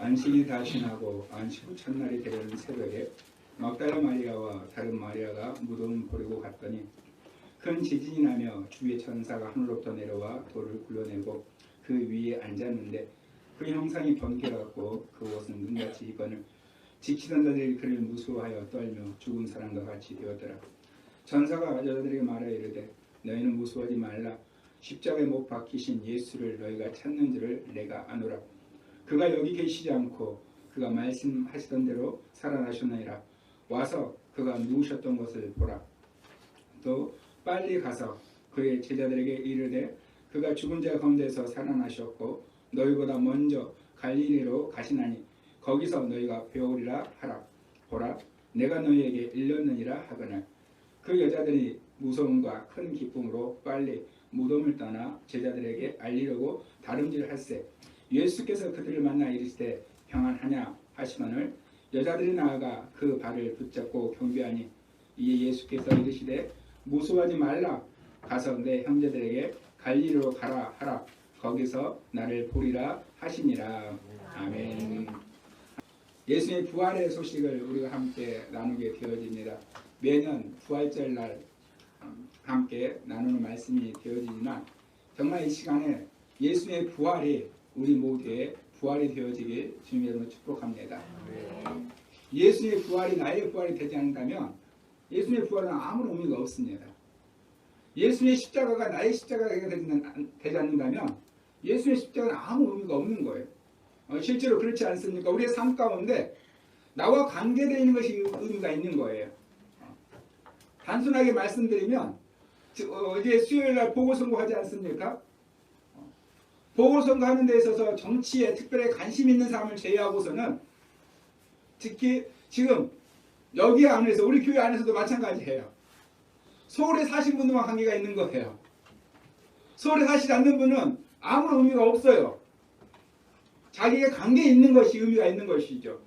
안식이 다 지나고 안식 후 첫날이 되는 새벽에 막달라 마리아와 다른 마리아가 무덤을 보려고 갔더니 큰 지진이 나며 주의 천사가 하늘로부터 내려와 돌을 굴러내고 그 위에 앉았는데 그 형상이 번개같고 그 옷은 눈같이 이거늘 지키던 자들이 그를 무서워하여 떨며 죽은 사람과 같이 되었더라. 천사가 여자들에게 말하여 이르되 너희는 무서워하지 말라. 십자가에 못 박히신 예수를 너희가 찾는 줄을 내가 아노라. 그가 여기 계시지 않고 그가 말씀하시던 대로 살아나셨나이다. 와서 그가 누우셨던 것을 보라. 또 빨리 가서 그의 제자들에게 이르되 그가 죽은 자 가운데서 살아나셨고 너희보다 먼저 갈릴리로 가시나니 거기서 너희가 배우리라 하라. 보라 내가 너희에게 일렀느니라 하거늘 그 여자들이 무서움과 큰 기쁨으로 빨리 무덤을 떠나 제자들에게 알리려고 다름질할세. 예수께서 그들을 만나 이르시되 평안하냐 하시거늘 여자들이 나아가 그 발을 붙잡고 경배하니 이에 예수께서 이르시되 무서워하지 말라. 가서 내 형제들에게 갈릴리로 가라 하라. 거기서 나를 보리라 하시니라. 아멘. 예수의 부활의 소식을 우리가 함께 나누게 되어집니다. 매년 부활절 날 함께 나누는 말씀이 되어지지만 정말 이 시간에 예수의 부활이 우리 모두의 부활이 되어지길 주님의 이름으로 축복합니다. 예수의 부활이 나의 부활이 되지 않는다면 예수의 부활은 아무런 의미가 없습니다. 예수의 십자가가 나의 십자가가 되지 않는다면 예수의 십자가는 아무 의미가 없는 거예요. 실제로 그렇지 않습니까? 우리의 삶 가운데 나와 관계되어 있는 것이 의미가 있는 거예요. 단순하게 말씀드리면 어제 수요일날 보궐선거하지 않습니까? 보궐선거 하는 데 있어서 정치에 특별히 관심 있는 사람을 제외하고서는 특히 지금 여기 안에서 우리 교회 안에서도 마찬가지예요. 서울에 사신 분들만 관계가 있는 거예요. 서울에 사시지 않는 분은 아무런 의미가 없어요. 자기가 관계 있는 것이 의미가 있는 것이죠.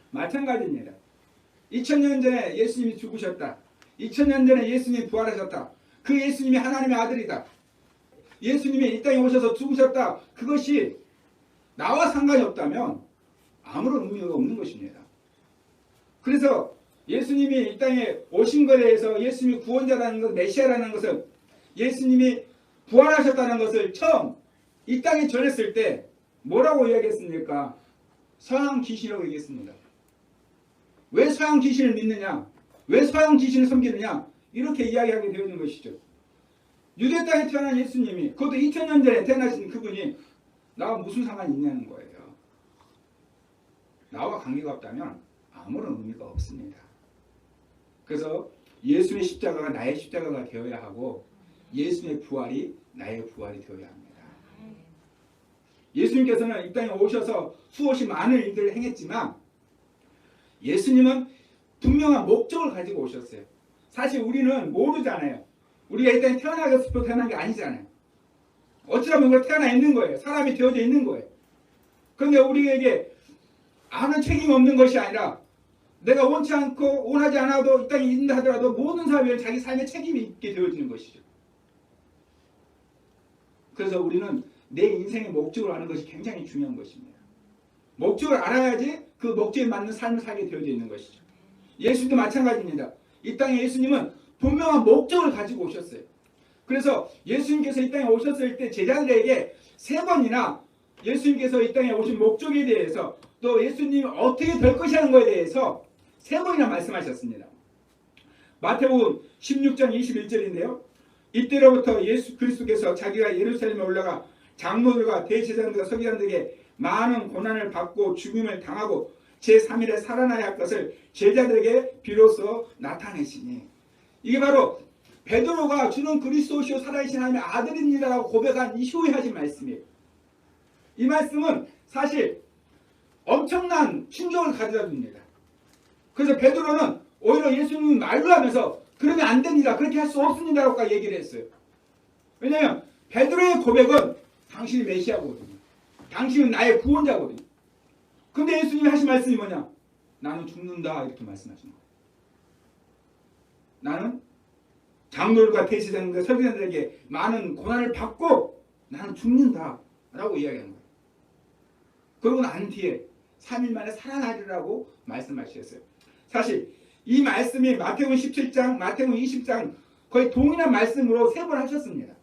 마찬가지입니다. 2000년 전에 예수님이 죽으셨다. 2000년 전에 예수님이 부활하셨다. 그 예수님이 하나님의 아들이다. 예수님이 이 땅에 오셔서 죽으셨다. 그것이 나와 상관이 없다면 아무런 의미가 없는 것입니다. 그래서 예수님이 이 땅에 오신 것에 대해서 예수님이 구원자라는 것, 메시아라는 것은 예수님이 부활하셨다는 것을 처음 이 땅에 전했을 때 뭐라고 이야기했습니까? 서양 귀신이라고 얘기했습니다. 왜 서양 귀신을 믿느냐? 왜 서양 귀신을 섬기느냐? 이렇게 이야기하게 되어진 것이죠. 유대 땅에 태어난 예수님이 그것도 2000년 전에 태어나신 그분이 나와 무슨 상관이 있냐는 거예요. 나와 관계가 없다면 아무런 의미가 없습니다. 그래서 예수의 십자가가 나의 십자가가 되어야 하고 예수의 부활이 나의 부활이 되어야 합니다. 예수님께서는 이 땅에 오셔서 수없이 많은 일들을 행했지만 예수님은 분명한 목적을 가지고 오셨어요. 사실 우리는 모르잖아요. 우리가 이 땅에 태어나고 싶어 태어난 게 아니잖아요. 어쩌면 우리가 태어나 있는 거예요. 사람이 되어져 있는 거예요. 그런데 우리에게 아무런 책임이 없는 것이 아니라 내가 원치 않고 원하지 않아도 이 땅에 있는다 하더라도 모든 사람이 자기 삶에 책임이 있게 되어지는 것이죠. 그래서 우리는 내 인생의 목적을 아는 것이 굉장히 중요한 것입니다. 목적을 알아야지 그 목적에 맞는 삶을 살게 되어져 있는 것이죠. 예수님도 마찬가지입니다. 이 땅에 예수님은 분명한 목적을 가지고 오셨어요. 그래서 예수님께서 이 땅에 오셨을 때 제자들에게 3번이나 예수님께서 이 땅에 오신 목적에 대해서 또 예수님이 어떻게 될 것이라는 것에 대해서 3번이나 말씀하셨습니다. 마태복음 16장 21절인데요. 이때로부터 예수 그리스도께서 자기가 예루살렘에 올라가 장로들과 대제사장들과 서기관들에게 많은 고난을 받고 죽임을 당하고 제3일에 살아나야 할 것을 제자들에게 비로소 나타내시니 이게 바로 베드로가 주는 그리스도시요 살아계신 하나님의 아들입니다라고 고백한 이후에 하신 말씀이에요. 이 말씀은 사실 엄청난 충격을 가져다 줍니다. 그래서 베드로는 오히려 예수님이 말로 하면서 그러면 안 됩니다. 그렇게 할 수 없습니다. 라고 얘기를 했어요. 왜냐하면 베드로의 고백은 당신이 메시아거든요. 당신은 나의 구원자거든요. 근데 예수님이 하신 말씀이 뭐냐? 나는 죽는다 이렇게 말씀하시는 거예요. 나는 장로들과 대제사장들과 서기관들에게 많은 고난을 받고 나는 죽는다 라고 이야기하는 거예요. 그러고 난 뒤에 3일 만에 살아나리라고 말씀하셨어요. 사실 이 말씀이 마태복음 17장, 마태복음 20장 거의 동일한 말씀으로 3번 하셨습니다.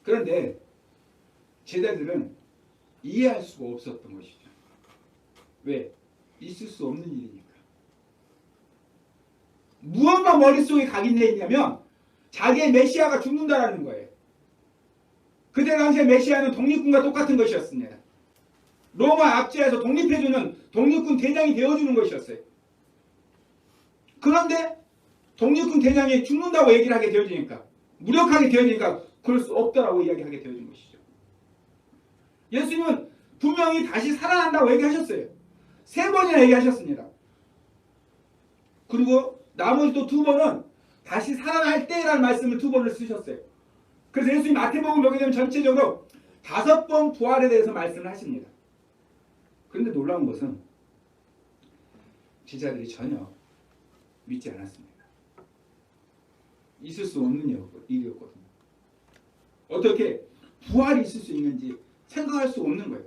그런데 제자들은 이해할 수가 없었던 것이죠. 왜? 있을 수 없는 일이니까. 무엇만 머릿속에 각인되어 있냐면 자기의 메시아가 죽는다라는 거예요. 그때 당시에 메시아는 독립군과 똑같은 것이었습니다. 로마 압제에서 독립해주는 독립군 대장이 되어주는 것이었어요. 그런데 독립군 대장이 죽는다고 얘기를 하게 되어지니까, 무력하게 되어지니까 그럴 수 없다라고 이야기하게 되어진 것이죠. 예수님은 분명히 다시 살아난다고 얘기하셨어요. 3번이나 얘기하셨습니다. 그리고 나머지 또 2번은 다시 살아날 때라는 말씀을 2번을 쓰셨어요. 그래서 예수님 마태복음 보게 되면 전체적으로 5번 부활에 대해서 말씀을 하십니다. 그런데 놀라운 것은 제자들이 전혀 믿지 않았습니다. 있을 수 없는 일이었거든요. 어떻게 부활이 있을 수 있는지 생각할 수 없는 거예요.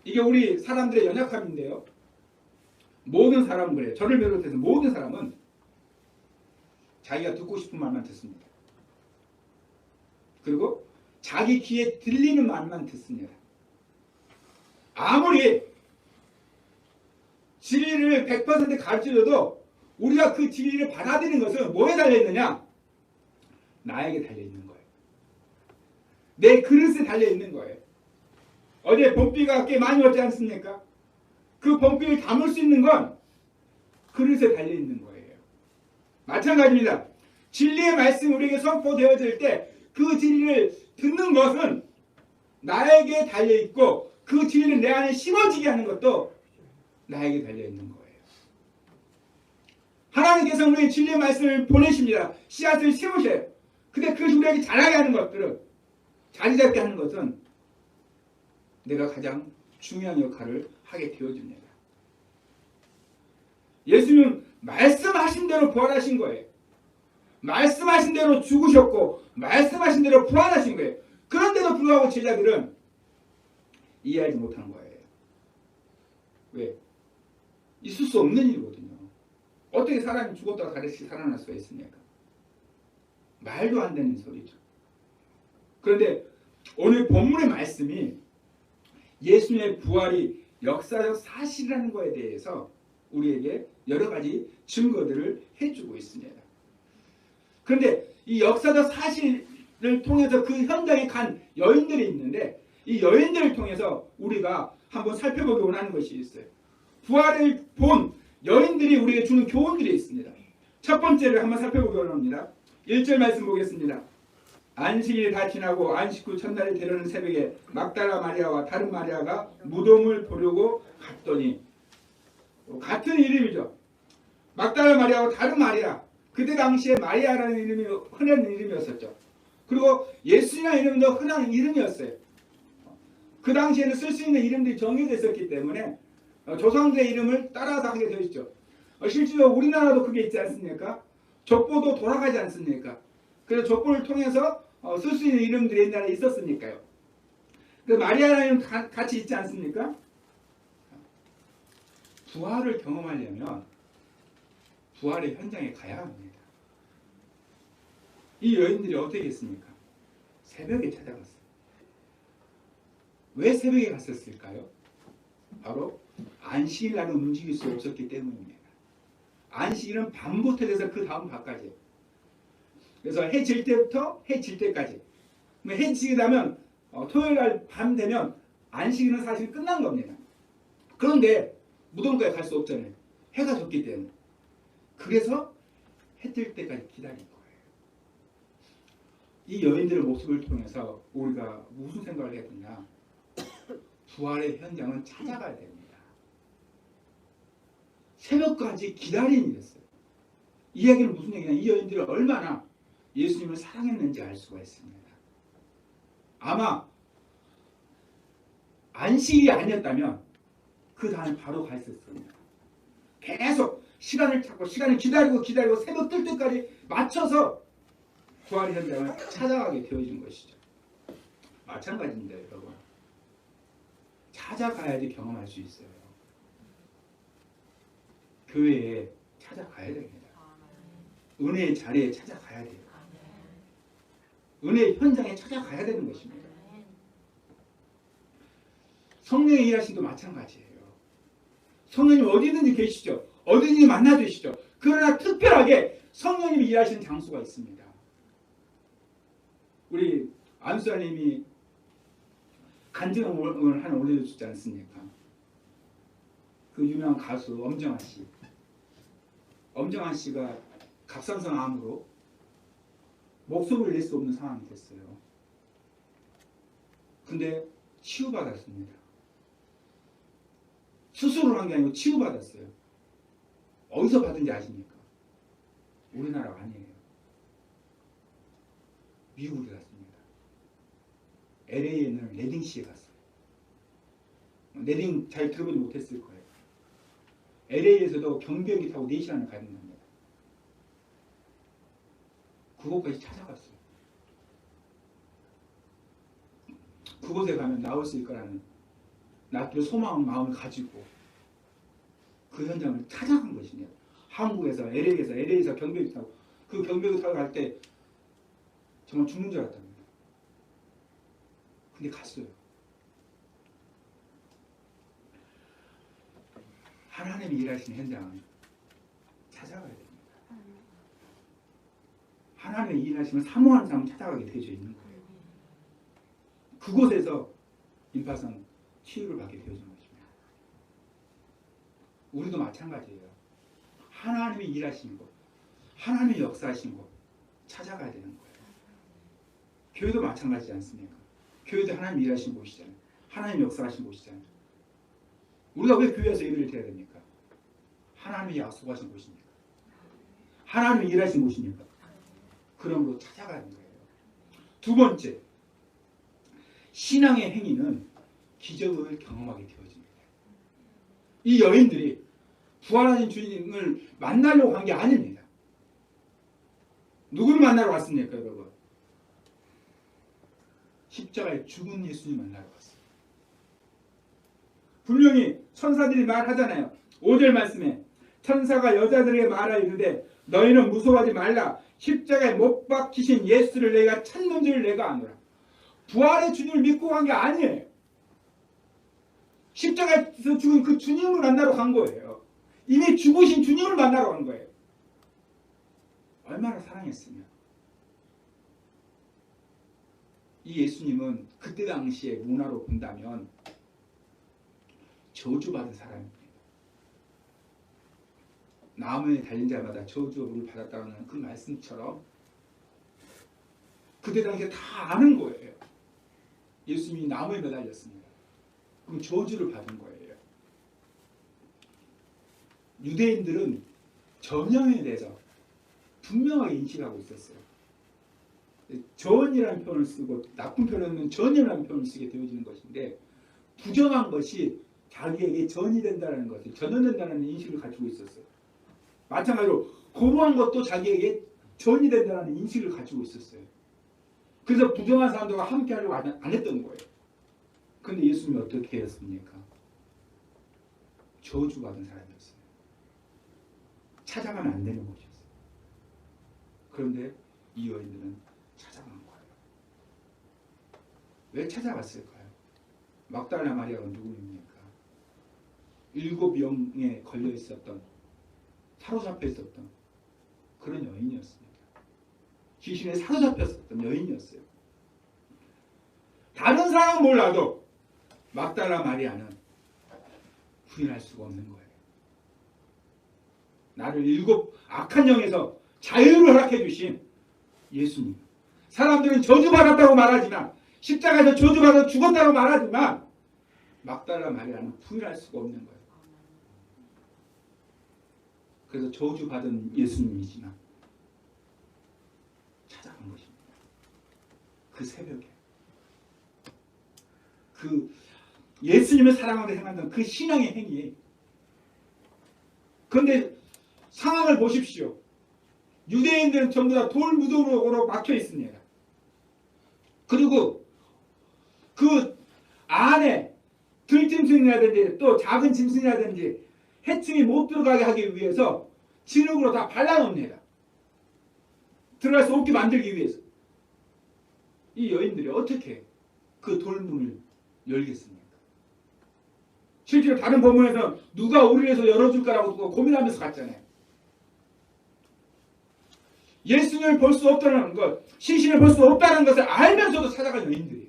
이게 우리 사람들의 연약함인데요. 모든 사람은 그래요. 저를 비롯해서 모든 사람은 자기가 듣고 싶은 말만 듣습니다. 그리고 자기 귀에 들리는 말만 듣습니다. 아무리 진리를 100% 가르쳐줘도 우리가 그 진리를 받아들이는 것은 뭐에 달려있느냐? 나에게 달려있는 거예요. 내 그릇에 달려있는 거예요. 어제 봄비가 꽤 많이 왔지 않습니까? 그 봄비를 담을 수 있는 건 그릇에 달려있는 거예요. 마찬가지입니다. 진리의 말씀이 우리에게 선포되어질 때 그 진리를 듣는 것은 나에게 달려있고 그 진리를 내 안에 심어지게 하는 것도 나에게 달려있는 거예요. 하나님께서 우리의 진리의 말씀을 보내십니다. 씨앗을 심으셔요. 근데 그것이 우리에게 자라게 하는 것들은, 자리 잡게 하는 것은 내가 가장 중요한 역할을 하게 되어집니다. 예수님은 말씀하신 대로 부활하신 거예요. 말씀하신 대로 죽으셨고 말씀하신 대로 부활하신 거예요. 그런데도 불구하고 제자들은 이해하지 못한 거예요. 왜? 있을 수 없는 일이거든요. 어떻게 사람이 죽었다가 다시 살아날 수가 있습니까? 말도 안 되는 소리죠. 그런데 오늘 본문의 말씀이 예수님의 부활이 역사적 사실이라는 것에 대해서 우리에게 여러 가지 증거들을 해주고 있습니다. 그런데 이 역사적 사실을 통해서 그 현장에 간 여인들이 있는데 이 여인들을 통해서 우리가 한번 살펴보기 원하는 것이 있어요. 부활을 본 여인들이 우리에게 주는 교훈들이 있습니다. 첫 번째를 한번 살펴보기 원합니다. 1절 말씀 보겠습니다. 안식일이 다 지나고 안식 후 첫날이 되려는 새벽에 막달라 마리아와 다른 마리아가 무덤을 보려고 갔더니, 같은 이름이죠. 막달라 마리아와 다른 마리아. 그때 당시에 마리아라는 이름이 흔한 이름이었었죠. 그리고 예수님이라는 이름도 흔한 이름이었어요. 그 당시에는 쓸 수 있는 이름들이 정해져 있었기 때문에 조상들의 이름을 따라서 하게 되어 있죠. 실제로 우리나라도 그게 있지 않습니까? 족보도 돌아가지 않습니까? 그래서 족보를 통해서 쓸 수 있는 이름들이 옛날에 있었으니까요. 그 마리아라는 이름 같이 있지 않습니까? 부활을 경험하려면 부활의 현장에 가야 합니다. 이 여인들이 어떻게 했습니까? 새벽에 찾아갔어요. 왜 새벽에 갔었을까요? 바로 안식일 날은 움직일 수 없었기 때문입니다. 안식일은 밤부터 돼서 그 다음 밤까지. 그래서 해 질 때부터 해 질 때까지. 해 지게 되면 토요일 날 밤 되면 안식일은 사실 끝난 겁니다. 그런데 무덤가에 갈 수 없잖아요. 해가 졌기 때문에. 그래서 해 뜰 때까지 기다린 거예요. 이 여인들의 모습을 통해서 우리가 무슨 생각을 해야 되냐? 부활의 현장은 찾아가야 됩니다. 새벽까지 기다린 일이었어요. 이 이야기는 무슨 얘기냐? 이 여인들이 얼마나 예수님을 사랑했는지 알 수가 있습니다. 아마 안식일이 아니었다면 그 다음에 바로 가 있었을 겁니다. 계속 시간을 찾고 시간을 기다리고 새벽 뜰 때까지 맞춰서 부활 현장을 찾아가게 되어진 것이죠. 마찬가지입니다, 여러분. 찾아가야지 경험할 수 있어요. 교회에 찾아가야 됩니다. 은혜의 자리에 찾아가야 돼요. 은혜의 현장에 찾아가야 되는 것입니다. 성령의 일하심도 마찬가지예요. 성령님 어디든지 계시죠. 어디든지 만나주시죠. 그러나 특별하게 성령님이 일하시는 장소가 있습니다. 우리 안수사님이 간증을 하나 올려주지 않습니까? 그 유명한 가수 엄정화 씨. 엄정화 씨가 갑상선 암으로 목소리를 낼 수 없는 상황이 됐어요. 근데 치유받았습니다. 수술을 한 게 아니고 치유받았어요. 어디서 받은지 아십니까? 우리나라가 아니에요. 미국에 갔습니다. LA에 있는 레딩시에 갔어요. 레딩 잘 들어보지 못했을 거예요. LA에서도 경비행기 타고 4시간을 가는 겁니다. 그곳까지 찾아갔어요. 그곳에 가면 나올 수 있을 거라는 나도 소망 마음을 가지고 그 현장을 찾아간 것입니다. 한국에서 LA에서 경비행기 타고 그 경비행기 타고 갈 때 정말 죽는 줄 알았답니다. 근데 갔어요. 하나님이 일하시는 현장은 찾아가야 됩니다. 하나님이 일하시면 사모하는 사람 찾아가게 되어져 있는 거예요. 그곳에서 임파선 치유를 받게 되어진 것입니다. 우리도 마찬가지예요. 하나님이 일하시는 곳, 하나님이 역사하신 곳 찾아가야 되는 거예요. 교회도 마찬가지지 않습니까? 교회도 하나님이 일하신 곳이잖아요. 하나님이 역사하신 곳이잖아요. 우리가 왜 교회에서 예배를 드려야 됩니까? 하나님이 약속하신 곳입니까? 하나님이 일하신 곳입니까? 그러므로 찾아가는 거예요. 두 번째, 신앙의 행위는 기적을 경험하게 되어집니다. 이 여인들이 부활하신 주님을 만나려고 간 게 아닙니다. 누구를 만나러 왔습니까, 여러분? 십자가에 죽은 예수님 만나러 왔어요. 분명히 천사들이 말하잖아요. 5절 말씀에 천사가 여자들에게 말하 이르되 너희는 무서워하지 말라. 십자가에 못 박히신 예수를 내가 찾는 줄 내가 아노라. 부활의 주님을 믿고 간 게 아니에요. 십자가에서 죽은 그 주님을 만나러 간 거예요. 이미 죽으신 주님을 만나러 간 거예요. 얼마나 사랑했으면. 이 예수님은 그때 당시에 문화로 본다면 저주받은 사람입니다. 나무에 달린 자마다 저주를 받았다는 그 말씀처럼 그때 당시에 다 아는 거예요. 예수님이 나무에 매달렸습니다. 그럼 저주를 받은 거예요. 유대인들은 전염에 대해서 분명하게 인식하고 있었어요. 전이라는 표현을 쓰고 나쁜 표현은 전이라는 표현을 쓰게 되어지는 것인데 부정한 것이 자기에게 전이 된다는 것을 전염된다는 인식을 가지고 있었어요. 마찬가지로 거룩한 것도 자기에게 전이 된다는 인식을 가지고 있었어요. 그래서 부정한 사람들과 함께 하려고 안 했던 거예요. 그런데 예수님이 어떻게 했습니까? 저주받은 사람이었어요. 찾아가면 안 되는 곳이었어요. 그런데 이 여인들은 찾아간 거예요. 왜 찾아갔을까요? 막달라 마리아가 누구입니까? 7병에 걸려 있었던, 사로잡혀 있었던 그런 여인이었습니다. 귀신에 사로잡혔었던 여인이었어요. 다른 사람은 몰라도 막달라 마리아는 부인할 수가 없는 거예요. 나를 7 악한 영에서 자유를 허락해 주신 예수님. 사람들은 저주받았다고 말하지만 십자가에서 저주받아 죽었다고 말하지만 막달라 마리아는 부인할 수가 없는 거예요. 그래서 저주받은 예수님이지만 찾아간 것입니다. 그 새벽에 그 예수님을 사랑하게 행한다는 그 신앙의 행위. 그런데 상황을 보십시오. 유대인들은 전부 다 돌무덤으로 막혀 있습니다. 그리고 그 안에 들짐 짐승이라든지 또 작은 짐승이라든지 해충이 못 들어가게 하기 위해서 진흙으로 다 발라놓습니다. 들어갈 수 없게 만들기 위해서. 이 여인들이 어떻게 그 돌문을 열겠습니까? 실제로 다른 본문에서 누가 우리를 위해서 열어줄까라고 고민하면서 갔잖아요. 예수님을 볼 수 없다는 것, 시신을 볼 수 없다는 것을 알면서도 찾아간 여인들이에요.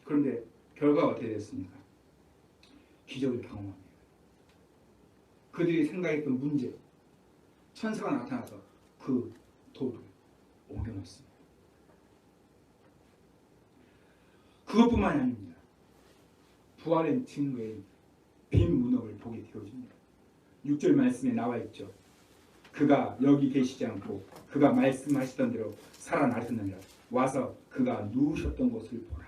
그런데 결과가 어떻게 됐습니까? 기적을 경험합니다. 그들이 생각했던 문제, 천사가 나타나서 그 돌을 옮겨놓습니다. 그것뿐만이 아닙니다. 부활의 증거인 빈 문업을 보게 되어집니다. 6절 말씀에 나와 있죠. 그가 여기 계시지 않고 그가 말씀하시던 대로 살아나셨느니라. 와서 그가 누우셨던 곳을 보라.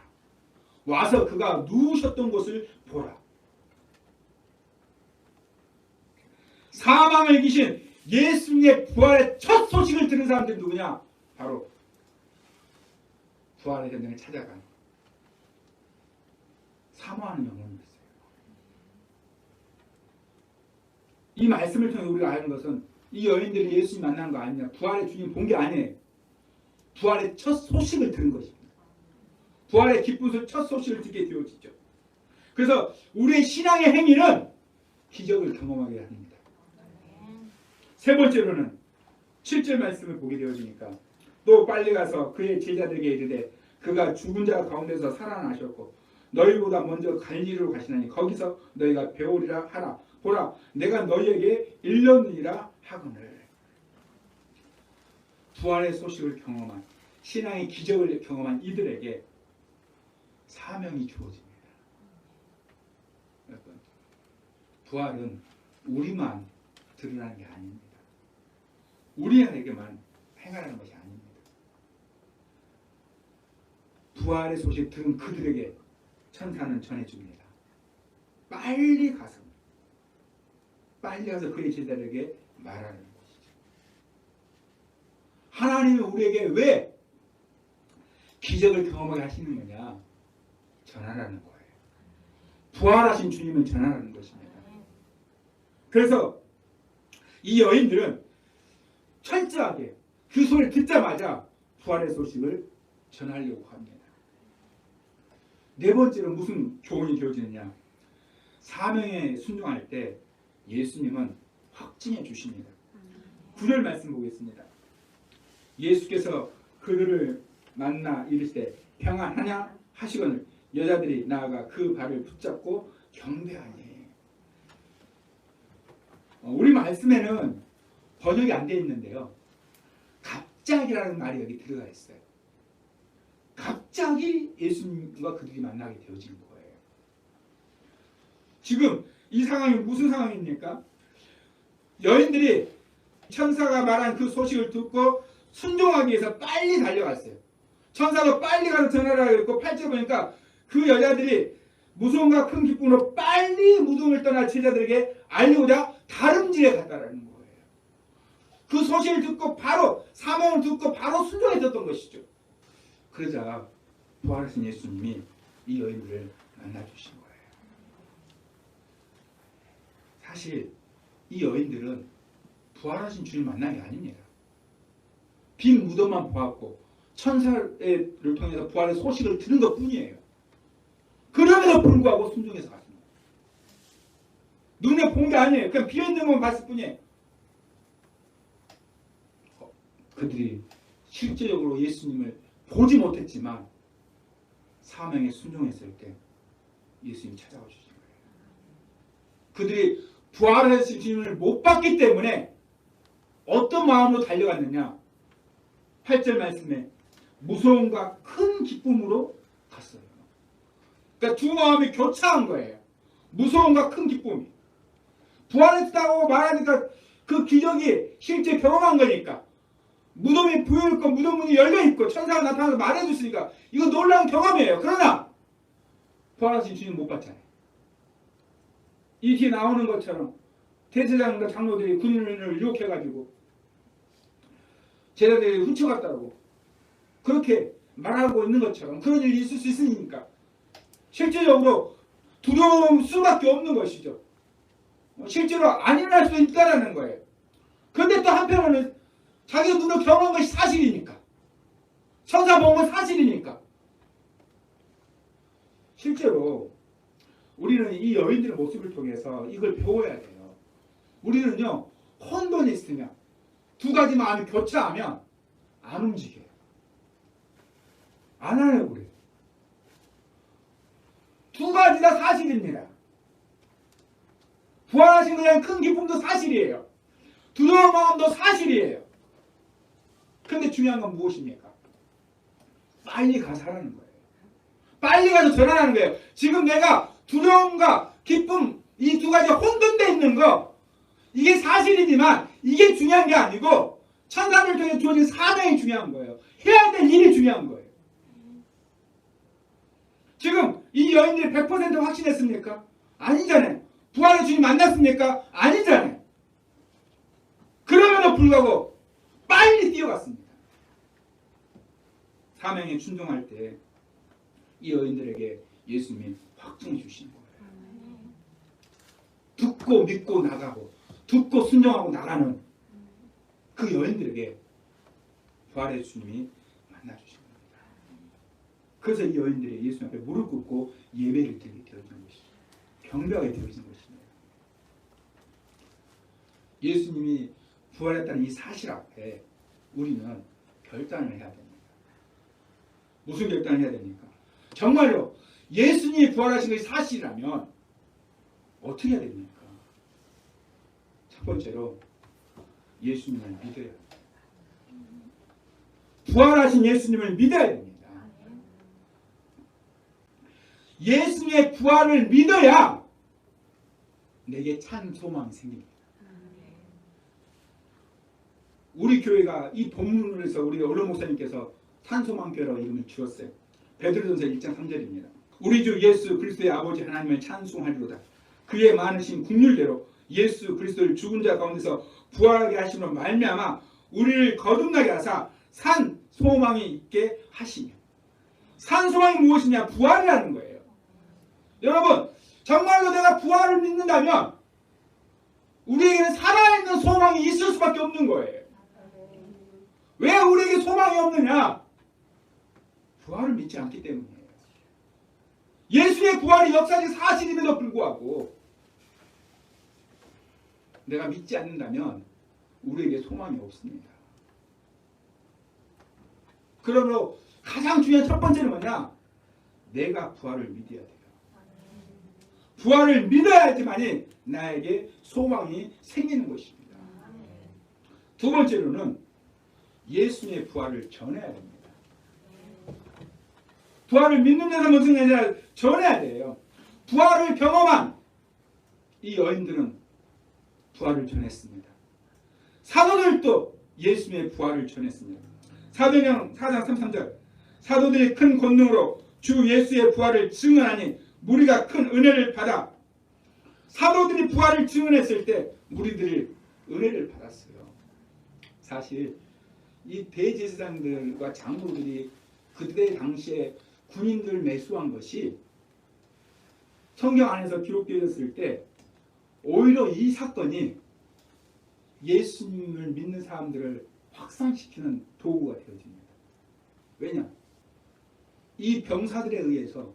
와서 그가 누우셨던 곳을 보라. 사망을 이기신 예수님의 부활의 첫 소식을 들은 사람들이 누구냐? 바로 부활의 현장에 찾아간 사모하는 영혼이었어요. 이 말씀을 통해 우리가 아는 것은 이 여인들이 예수님 만난 거 아니냐, 부활의 주님 본 게 아니에요. 부활의 첫 소식을 들은 것입니다. 부활의 기쁜 첫 소식을 듣게 되어지죠. 그래서 우리의 신앙의 행위는 기적을 경험하게 합니다. 세 번째로는 7절 말씀을 보게 되어지니까 또 빨리 가서 그의 제자들에게 이르되 그가 죽은 자 가운데서 살아나셨고 너희보다 먼저 갈릴리로 가시나니 거기서 너희가 배우리라 하라. 보라, 내가 너희에게 일렀느니라 하거늘. 부활의 소식을 경험한, 신앙의 기적을 경험한 이들에게 사명이 주어집니다. 여러분, 부활은 우리만 드러나는 게 아닙니다. 우리에게만 행하라는 것이 아닙니다. 부활의 소식 들은 그들에게 천사는 전해줍니다. 빨리 가서 그의 제자들에게 말하는 것이죠. 하나님은 우리에게 왜 기적을 경험하게 하시는 거냐? 전하라는 거예요. 부활하신 주님은 전하라는 것입니다. 그래서 이 여인들은 철저하게 그 소리를 듣자마자 부활의 소식을 전하려고 합니다. 네 번째로 무슨 교훈이 되어지느냐? 사명에 순종할 때 예수님은 확증해 주십니다. 9절 말씀 보겠습니다. 예수께서 그들을 만나 이르시되 평안하냐 하시거늘 여자들이 나아가 그 발을 붙잡고 경배하니. 우리 말씀에는 번역이 안 되어 있는데요. 갑자기라는 말이 여기 들어가 있어요. 갑자기 예수님과 그들이 만나게 되어진 거예요. 지금 이 상황이 무슨 상황입니까? 여인들이 천사가 말한 그 소식을 듣고 순종하기 위해서 빨리 달려갔어요. 천사가 빨리 가서 전하라고 했고 8절 보니까 그 여자들이 무서움과 큰 기쁨으로 빨리 무덤을 떠나 제자들에게 알리고자 다름질에 갔다라는 거예요. 그 소식을 듣고 바로 사명을 듣고 바로 순종했었던 것이죠. 그러자 부활하신 예수님이 이 여인들을 만나주신 거예요. 사실 이 여인들은 부활하신 주님 만난 게 아닙니다. 빈 무덤만 보았고 천사를 통해서 부활의 소식을 들은 것뿐이에요. 그럼에도 불구하고 순종해서 갔습니다. 눈에 본 게 아니에요. 그냥 비어있는 것만 봤을 뿐이에요. 그들이 실제적으로 예수님을 보지 못했지만 사명에 순종했을 때 예수님이 찾아와 주신 거예요. 그들이 부활하신 주님을 못 봤기 때문에 어떤 마음으로 달려갔느냐? 8절 말씀에 무서움과 큰 기쁨으로 갔어요. 그러니까 두 마음이 교차한 거예요. 무서움과 큰 기쁨이. 부활했다고 말하니까 그 기적이 실제 경험한 거니까. 무덤이 부여있고 무덤 문이 열려있고 천사가 나타나서 말해줬으니까 이거 놀라운 경험이에요. 그러나 부활하신 주님 못 봤잖아요. 이 뒤에 나오는 것처럼 대제사장과 장로들이 군인을 유혹해가지고 제자들이 훔쳐갔다고 그렇게 말하고 있는 것처럼 그런 일이 있을 수 있으니까 실제적으로 두려울 수밖에 없는 것이죠. 실제로 안 일어날 수도 있다라는 거예요. 그런데 또 한편으로는 자기가 눈으로 경험한 것이 사실이니까, 천사 본 건 사실이니까. 실제로 우리는 이 여인들의 모습을 통해서 이걸 배워야 돼요. 우리는요, 혼돈이 있으면, 두 가지 마음이 교차하면 안 움직여요. 안 하려고 그래요. 두 가지 다 사실입니다. 부활하신 것에 대한 큰 기쁨도 사실이에요. 두려운 마음도 사실이에요. 그런데 중요한 건 무엇입니까? 빨리 가서 하라는 거예요. 빨리 가서 전하라는 거예요. 지금 내가 두려움과 기쁨 이 두 가지 혼돈되어 있는 거, 이게 사실이지만 이게 중요한 게 아니고 천사를 통해 주어진 사명이 중요한 거예요. 해야 될 일이 중요한 거예요. 지금 이 여인들이 100% 확신했습니까? 아니잖아요. 부활의 주님 만났습니까? 아니잖아요. 그럼에도 불구하고 빨리 뛰어갔습니다. 사명에 순종할 때 이 여인들에게 예수님이 확증해 주시는 거예요. 듣고 믿고 나가고 듣고 순종하고 나가는 그 여인들에게 부활의 주님이 만나주신 겁니다. 그래서 이 여인들이 예수님 앞에 무릎 꿇고 예배를 드리게 되어진 것이죠. 경배하게 되어진 것입니다. 예수님이 부활했다는 이 사실 앞에 우리는 결단을 해야 됩니다. 무슨 결단을 해야 됩니까? 정말로 예수님이 부활하신 것이 사실이라면 어떻게 해야 됩니까? 첫 번째로 예수님을 믿어야 합니다. 부활하신 예수님을 믿어야 됩니다. 예수님의 부활을 믿어야 내게 찬 소망이 생깁니다. 우리 교회가 이 본문을 해서 우리 얼른 목사님께서 찬소망교회라고 이름을 지었어요. 베드로전서 1장 3절입니다. 우리 주 예수 그리스도의 아버지 하나님을 찬송하리로다. 그의 많으신 긍휼대로 예수 그리스도를 죽은 자 가운데서 부활하게 하심으로 말미암아 우리를 거듭나게 하사 산 소망이 있게 하시며. 산 소망이 무엇이냐? 부활이라는 거예요. 여러분, 정말로 내가 부활을 믿는다면 우리에게는 살아있는 소망이 있을 수밖에 없는 거예요. 왜 우리에게 소망이 없느냐? 부활을 믿지 않기 때문이에요. 예수의 부활이 역사적 사실임에도 불구하고 내가 믿지 않는다면 우리에게 소망이 없습니다. 그러므로 가장 중요한 첫 번째는 뭐냐? 내가 부활을 믿어야 돼요. 부활을 믿어야지만이 나에게 소망이 생기는 것입니다. 두 번째로는 예수님의 부활을 전해야 됩니다. 부활을 믿는 데서 무슨 아니라 전해야 돼요. 부활을 경험한 이 여인들은 부활을 전했습니다. 사도들도 예수님의 부활을 전했습니다. 사도행 4장 33절 사도들이 큰 권능으로 주 예수의 부활을 증언하니 무리가 큰 은혜를 받아. 사도들이 부활을 증언했을 때 무리들이 은혜를 받았어요. 사실 이 대제사장들과 장로들이 그때 당시에 군인들 매수한 것이 성경 안에서 기록되었을 때 오히려 이 사건이 예수님을 믿는 사람들을 확산시키는 도구가 되어집니다. 왜냐? 이 병사들에 의해서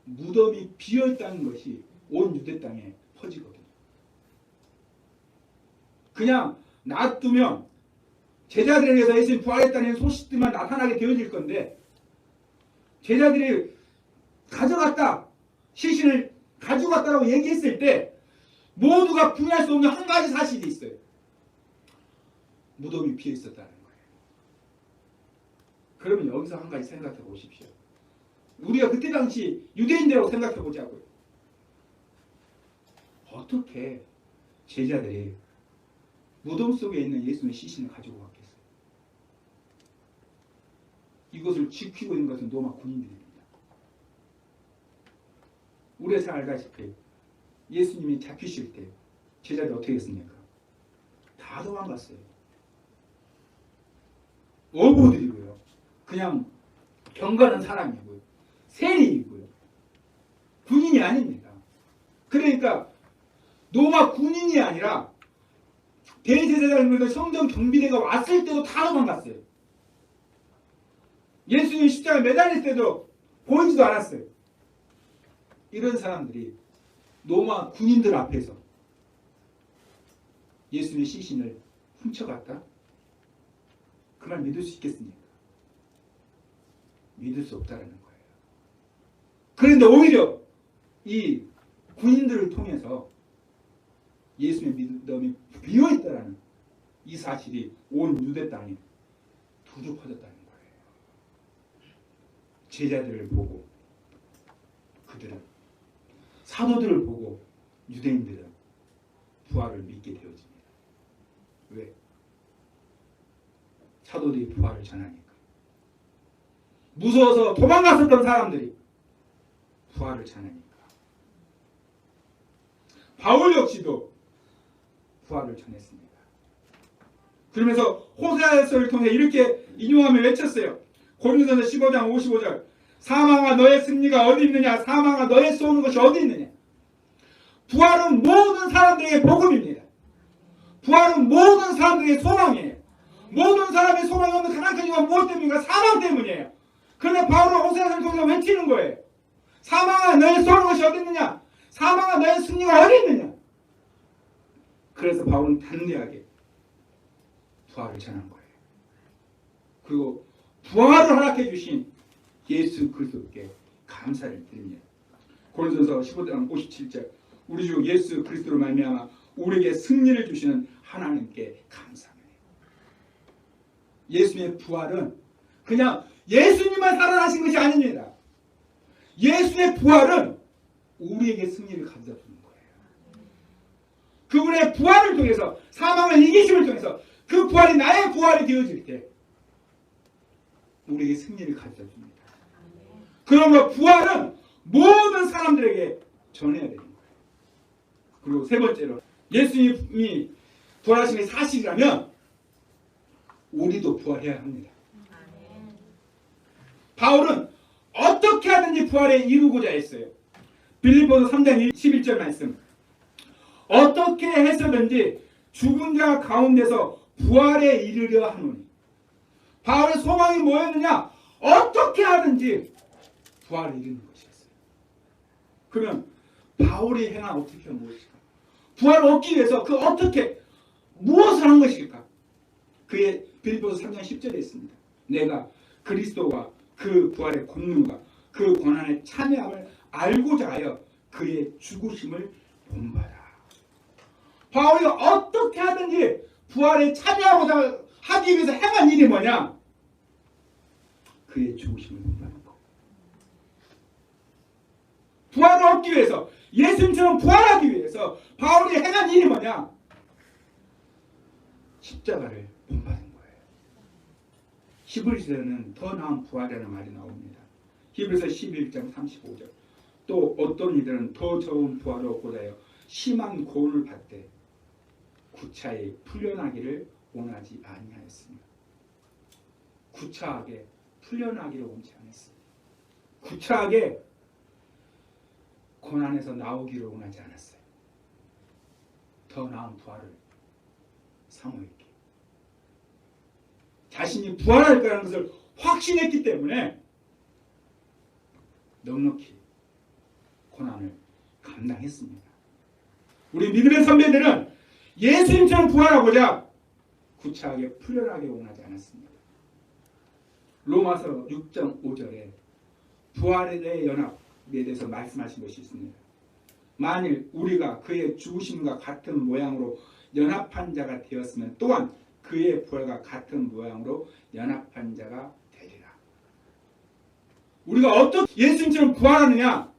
무덤이 비어있다는 것이 온 유대 땅에 퍼지거든요. 그냥 놔두면 제자들에 의해서 예수님 부활했다는 소식들만 나타나게 되어질 건데 제자들이 가져갔다, 시신을 가지고 갔다라고 얘기했을 때 모두가 부인할 수 없는 한 가지 사실이 있어요. 무덤이 비어 있었다는 거예요. 그러면 여기서 한 가지 생각해 보십시오. 우리가 그때 당시 유대인들하고 생각해 보자고요. 어떻게 제자들이 무덤 속에 있는 예수님의 시신을 가지고 갔겠어요? 이것을 지키고 있는 것은 로마 군인들입니다. 우리가 잘 알다시피 예수님이 잡히실 때 제자들이 어떻게 했습니까? 다 도망갔어요. 어부들이고요. 그냥 경건한 사람이고요. 세리이고요. 군인이 아닙니다. 그러니까 노마 군인이 아니라 대제사장들과 성전 경비대가 왔을 때도 다 도망갔어요. 예수님 십자가에 매달릴 때도 보이지도 않았어요. 이런 사람들이 로마 군인들 앞에서 예수님의 시신을 훔쳐갔다? 그 말 믿을 수 있겠습니까? 믿을 수 없다는 거예요. 그런데 오히려 이 군인들을 통해서 예수님의 믿음이 비어있다는 이 사실이 온 유대 땅에 두루 퍼졌다는 거예요. 제자들을 보고 그들은, 사도들을 보고 유대인들은 부활을 믿게 되어집니다. 왜? 사도들이 부활을 전하니까. 무서워서 도망갔었던 사람들이 부활을 전하니까. 바울 역시도 부활을 전했습니다. 그러면서 호세아서를 통해 이렇게 인용하며 외쳤어요. 고린도전서 15장 55절. 사망아 너의 승리가 어디 있느냐? 사망아 너의 쏘는 것이 어디 있느냐? 부활은 모든 사람들에게 복음입니다. 부활은 모든 사람들에게 소망이에요. 모든 사람의 소망이 없는 가장 큰 이유가 무엇 때문인가? 사망 때문이에요. 그런데 바울은 호세아서를 통해서 외치는 거예요. 사망아 너의 쏘는 것이 어디 있느냐? 사망아 너의 승리가 어디 있느냐? 그래서 바울은 단대하게 부활을 전한 거예요. 그리고 부활을 허락해 주신 예수 그리스도께 감사를 드립니다. 고린도전서 15장 57절. 우리 주 예수 그리스도로 말미암아 우리에게 승리를 주시는 하나님께 감사합니다. 예수님의 부활은 그냥 예수님만 살아나신 것이 아닙니다. 예수의 부활은 우리에게 승리를 가져다 주는 거예요. 그분의 부활을 통해서, 사망을 이기심을 통해서 그 부활이 나의 부활이 되어질 때 우리에게 승리를 가져다 줍니다. 그러므로 부활은 모든 사람들에게 전해야 되는 거예요. 그리고 세 번째로, 예수님이 부활하신 게 사실이라면 우리도 부활해야 합니다. 바울은 어떻게 하든지 부활에 이루고자 했어요. 빌립보서 3장 11절 말씀. 어떻게 해서든지 죽은 자 가운데서 부활에 이르려 하노니. 바울의 소망이 뭐였느냐? 어떻게 하든지 부활에 이르는 것이었어요. 그러면 바울이 행한 어떻게 하는 무엇일까? 부활을 얻기 위해서 그 어떻게, 무엇을 한 것일까? 그의 빌립보서 3장 10절에 있습니다. 내가 그리스도와 그 부활의 권능과 그 고난의 참여함을 알고자 하여 그의 죽으심을 본받아. 바울이 어떻게 하든지 부활에 참여하고자 하기 위해서 행한 일이 뭐냐? 그의 죽으심을 본받는 것. 부활을 얻기 위해서, 예수님처럼 부활하기 위해서 바울이 행한 일이 뭐냐? 십자가를 본받는 거예요. 히브리서에는 더 나은 부활이라는 말이 나옵니다. 히브리서 11장 35절. 또 어떤 이들은 더 좋은 부활을 얻고자 하여 심한 고난을 받되 구차히 풀려나기를 원하지 아니하였습니다. 구차하게 풀려나기를 원치 않았습니다. 구차하게 고난에서 나오기를 원하지 않았어요. 더 나은 부활을 사모했기. 자신이 부활할 거라는 것을 확신했기 때문에 넉넉히 고난을 감당했습니다. 우리 믿음의 선배들은 예수님처럼 부활하고자 구차하게 풀려나게 원하지 않았습니다. 로마서 6장 5절에 부활의 연합에 대해서 말씀하신 것이 있습니다. 만일 우리가 그의 죽으심과 같은 모양으로 연합한 자가 되었으면 또한 그의 부활과 같은 모양으로 연합한 자가 되리라. 우리가 어떻게 예수님처럼 부활하느냐?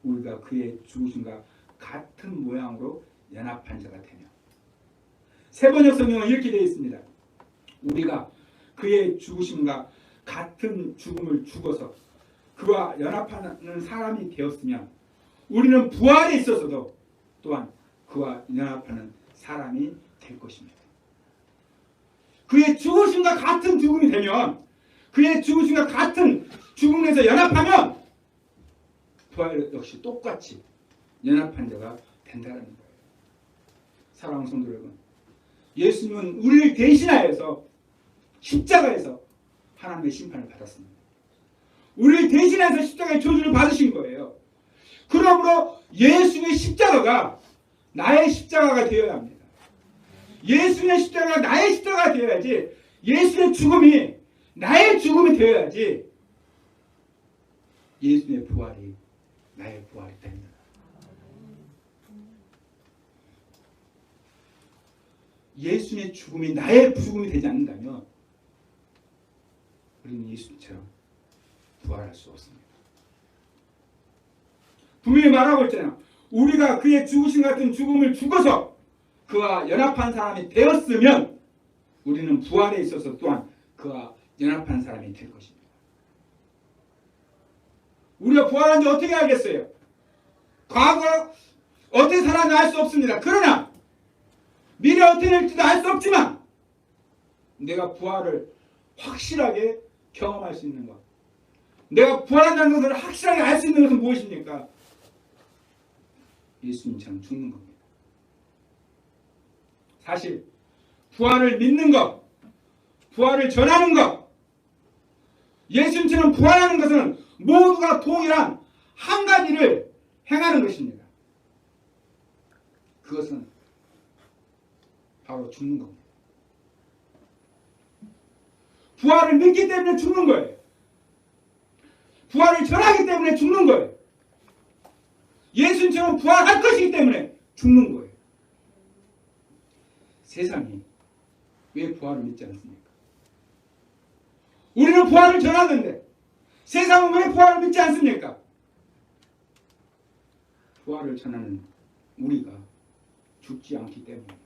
우리가 그의 죽으심과 같은 모양으로 연합한 자가 되며. 세번역 성경은 이렇게 되어 있습니다. 우리가 그의 죽으심과 같은 죽음을 죽어서 그와 연합하는 사람이 되었으면 우리는 부활에 있어서도 또한 그와 연합하는 사람이 될 것입니다. 그의 죽으심과 같은 죽음이 되면 그의 죽으심과 같은 죽음에서 연합하면 부활 역시 똑같이 연합한 자가 된다는 거예요. 사랑하는 성도 여러분, 예수님은 우리를 대신하여서 십자가에서 하나님의 심판을 받았습니다. 우리를 대신해서 십자가의 저주를 받으신 거예요. 그러므로 예수의 십자가가 나의 십자가가 되어야 합니다. 예수의 십자가가 나의 십자가가 되어야지, 예수의 죽음이 나의 죽음이 되어야지 예수의 부활이 나의 부활이 됩니다. 예수의 죽음이 나의 죽음이 되지 않는다면 우리는 예수님처럼 부활할 수 없습니다. 분명히 말하고 있잖아요. 우리가 그의 죽으심 같은 죽음을 죽어서 그와 연합한 사람이 되었으면 우리는 부활에 있어서 또한 그와 연합한 사람이 될 것입니다. 우리가 부활한지 어떻게 알겠어요? 과거 어떻게 살았는지 알 수 없습니다. 그러나 미래 어떻게 될지도 알 수 없지만 내가 부활을 확실하게 경험할 수 있는 것, 내가 부활한다는 것을 확실하게 알 수 있는 것은 무엇입니까? 예수님처럼 죽는 겁니다. 사실 부활을 믿는 것, 부활을 전하는 것, 예수님처럼 부활하는 것은 모두가 동일한 한 가지를 행하는 것입니다. 그것은 바로 죽는 겁니다. 부활을 믿기 때문에 죽는 거예요. 부활을 전하기 때문에 죽는 거예요. 예수님처럼 부활할 것이기 때문에 죽는 거예요. 세상이 왜 부활을 믿지 않습니까? 우리는 부활을 전하는데 세상은 왜 부활을 믿지 않습니까? 부활을 전하는 우리가 죽지 않기 때문입니다.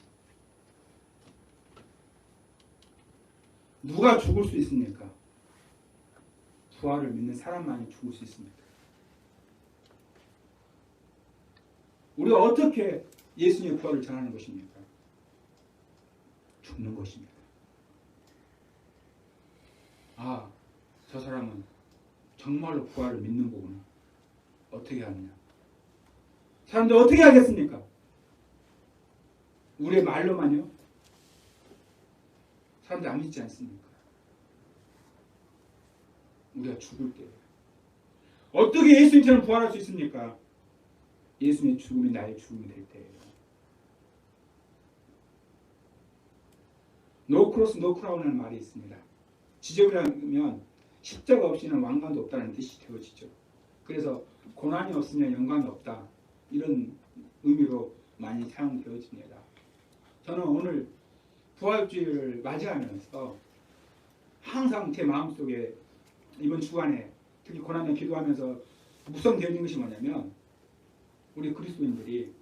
누가 죽을 수 있습니까? 부활을 믿는 사람만이 죽을 수 있습니다. 우리가 어떻게 예수님의 부활을 전하는 것입니까? 죽는 것입니다. 아, 저 사람은 정말로 부활을 믿는 거구나. 어떻게 하느냐? 사람들 어떻게 하겠습니까? 우리의 말로만요? 사람들 안 믿지 않습니까? 우리가 죽을 때 어떻게 예수님처럼 부활할 수 있습니까? 예수님의 죽음이 나의 죽음이 될 때예요. 노 크로스 노 크라운이라는 말이 있습니다. 지적이라면 십자가 없이는 왕관도 없다는 뜻이 되어지죠. 그래서 고난이 없으면 영광이 없다, 이런 의미로 많이 사용되어집니다. 저는 오늘 부활주의를 맞이하면서 항상 제 마음속에 이번 주간에 특히 고난에 기도하면서 묵상되어진 것이 뭐냐면 우리 그리스도인들이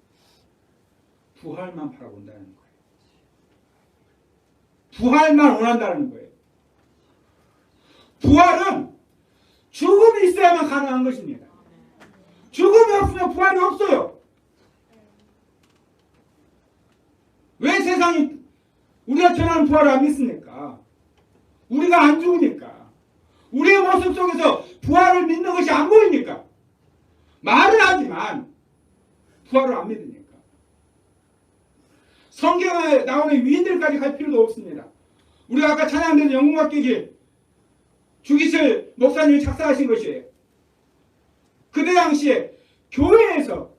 부활만 바라본다는 거예요. 부활만 원한다는 거예요. 부활은 죽음이 있어야만 가능한 것입니다. 죽음이 없으면 부활이 없어요. 왜 세상이 우리가 전하는 부활을 안 믿습니까? 우리가 안 죽으니까. 우리의 모습 속에서 부활을 믿는 것이 안 보이니까. 말은 하지만 부활을 안 믿으니까. 성경에 나오는 위인들까지 갈 필요도 없습니다. 우리가 아까 찬양된 영웅학교길 주기철 목사님이 작사하신 것이에요. 그때 당시에 교회에서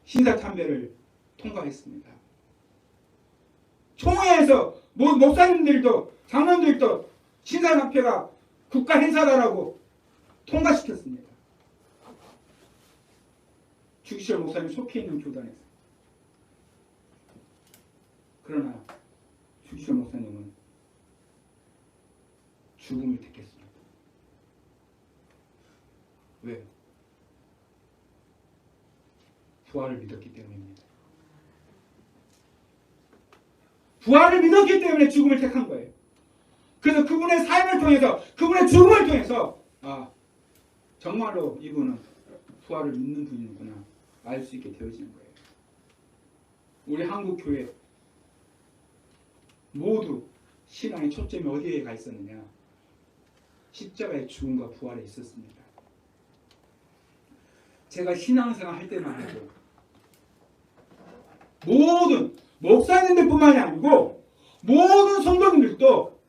신사참배를 통과했습니다. 총회에서 목사님들도 장로들도 신사참배가 국가 행사다라고 통과시켰습니다. 주기철 목사님 속해 있는 교단에서. 그러나 주기철 목사님은 죽음을 택했습니다. 왜요? 부활을 믿었기 때문입니다. 부활을 믿었기 때문에 죽음을 택한 거예요. 그래서 그분의 삶을 통해서, 그분의 죽음을 통해서 정말로 이분은 부활을 믿는 분이구나 알 수 있게 되어지는 거예요. 우리 한국교회 모두 신앙의 초점이 어디에 가 있었느냐? 십자가의 죽음과 부활에 있었습니다. 제가 신앙생활 할 때만 해도 모든 목사님들뿐만이 아니고 모든 성도님들도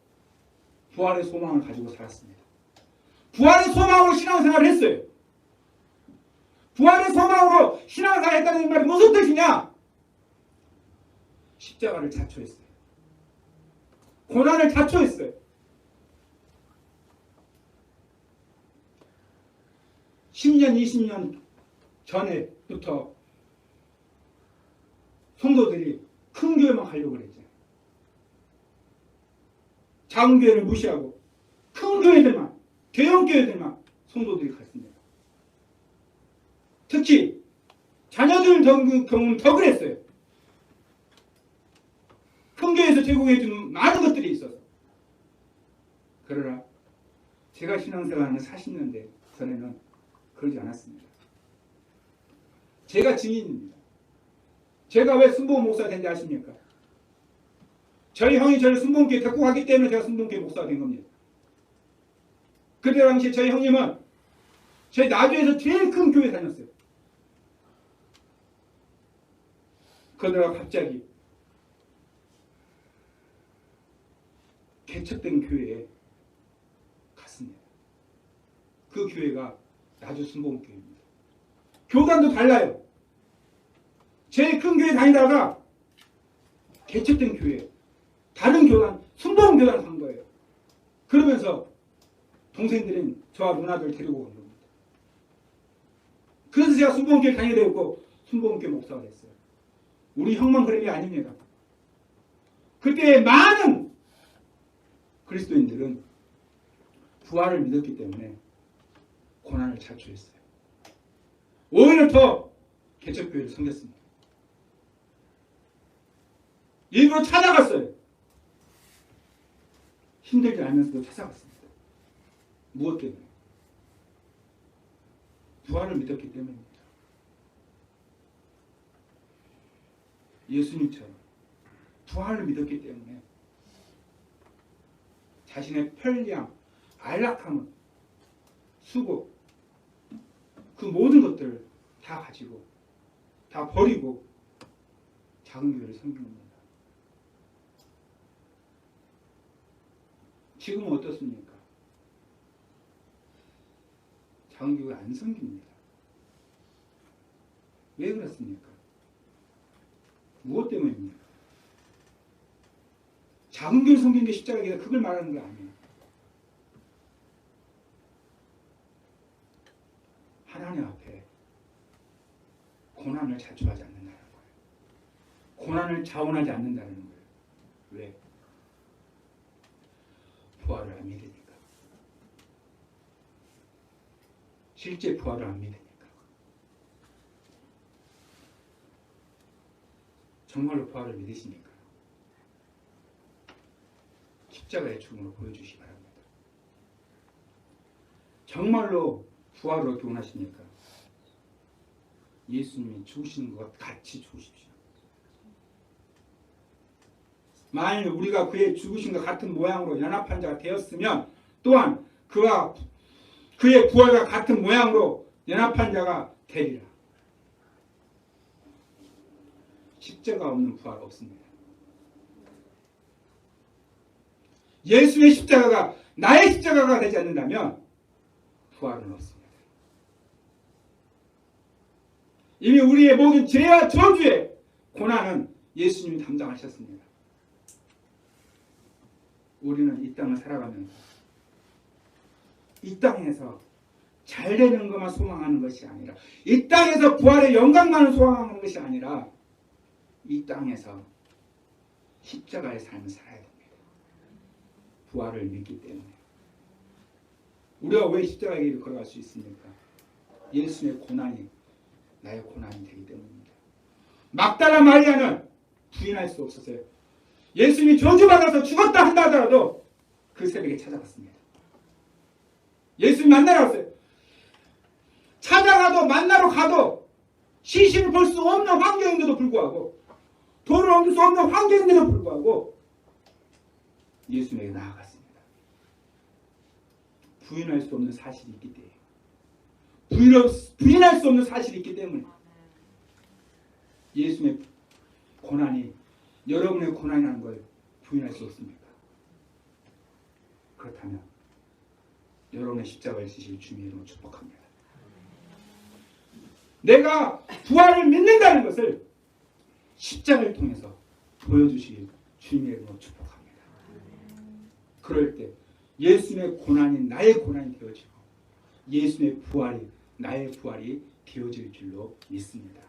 부활의 소망을 가지고 살았습니다. 부활의 소망으로 신앙생활을 했어요. 부활의 소망으로 신앙생활을 했다는 말이 무슨 뜻이냐? 십자가를 자초했어요. 고난을 자초했어요. (10년) (20년) 전에부터 성도들이 큰 교회만 가려고 그랬죠. 작은 교회를 무시하고 큰 교회들만, 대형 교회들만 성도들이 갔습니다. 특히 자녀들 경우는 더 그랬어요. 큰 교회에서 제공해주는 많은 것들이 있어서. 그러나 제가 신앙생활하는 40년대 전에는 그러지 않았습니다. 제가 증인입니다. 제가 왜 순복음 목사가 된지 아십니까? 저희 형이 저를 순복음교회 데리고 가기 때문에 제가 순복음교회 목사가 된 겁니다. 그때 당시에 저희 형님은 저희 나주에서 제일 큰 교회 다녔어요. 그러다가 갑자기 개척된 교회에 갔습니다. 그 교회가 나주 순복음교회입니다. 교단도 달라요. 제일 큰 교회 다니다가 개척된 교회, 다른 교단, 순복음교단 간 거예요. 그러면서 동생들은 저와 누나들 데리고 간 겁니다. 그래서 제가 순복음교회 다니게 되었고 순복음교회 목사가 됐어요. 우리 형만 그런 게 아닙니다. 그때 많은 그리스도인들은 부활을 믿었기 때문에 고난을 자초했어요. 오히려 더 개척교회를 섬겼습니다. 일부러 찾아갔어요. 힘들지 않으면서도 찾아갔습니다. 무엇 때문에? 부활을 믿었기 때문입니다. 예수님처럼 부활을 믿었기 때문에 자신의 편리함, 안락함, 수고, 그 모든 것들을 다 가지고 다 버리고 작은 교회를 섬긴 겁니다. 지금은 어떻습니까? 작은 교회 안 섬깁니다. 왜 그렇습니까? 무엇 때문입니까? 작은 교회 섬기는 게 십자가이다 그걸 말하는 거 아니에요. 하나님 앞에 고난을 자초하지 않는다는 거예요. 고난을 자원하지 않는다는 거예요. 왜? 부활을 안 믿으니까. 실제 부활을 안 믿으니까. 정말로 부활을 믿으시니까 십자가의 죽음을 보여주시기 바랍니다. 정말로 부활을 어떻게 원하십니까? 예수님이 죽으시는 것 같이 죽으십시오. 만일 우리가 그의 죽으신 것 같은 모양으로 연합한 자가 되었으면 또한 그와 그의 부활과 같은 모양으로 연합한 자가 되리라. 십자가 없는 부활 없습니다. 예수의 십자가가 나의 십자가가 되지 않는다면 부활은 없습니다. 이미 우리의 모든 죄와 저주의 고난은 예수님이 담당하셨습니다. 우리는 이 땅을 살아가면서 이 땅에서 잘 되는 것만 소망하는 것이 아니라 이 땅에서 부활의 영광만을 소망하는 것이 아니라 이 땅에서 십자가의 삶을 살아야 됩니다. 부활을 믿기 때문에. 우리가 왜 십자가의 길을 걸어갈 수 있습니까? 예수의 고난이 나의 고난이 되기 때문입니다. 막달라 마리아는 부인할 수 없었어요. 예수님이 저주받아서 죽었다 한다 하더라도 그 새벽에 찾아갔습니다. 예수님 만나러 갔어요. 찾아가도 만나러 가도 시신을 볼 수 없는 환경인데도 불구하고 돌을 옮길 수 없는 환경인데도 불구하고 예수님에게 나아갔습니다. 부인할 수 없는 사실이 있기 때문에 부인할 수 없는 사실이 있기 때문에 예수님의 고난이 여러분의 고난이라는 걸 부인할 수 없습니까? 그렇다면 여러분의 십자가를 지실 주님의 이름으로 축복합니다. 내가 부활을 믿는다는 것을 십자가를 통해서 보여주실 주님의 이름으로 축복합니다. 그럴 때 예수님의 고난이 나의 고난이 되어지고 예수님의 부활이 나의 부활이 되어질 줄로 믿습니다.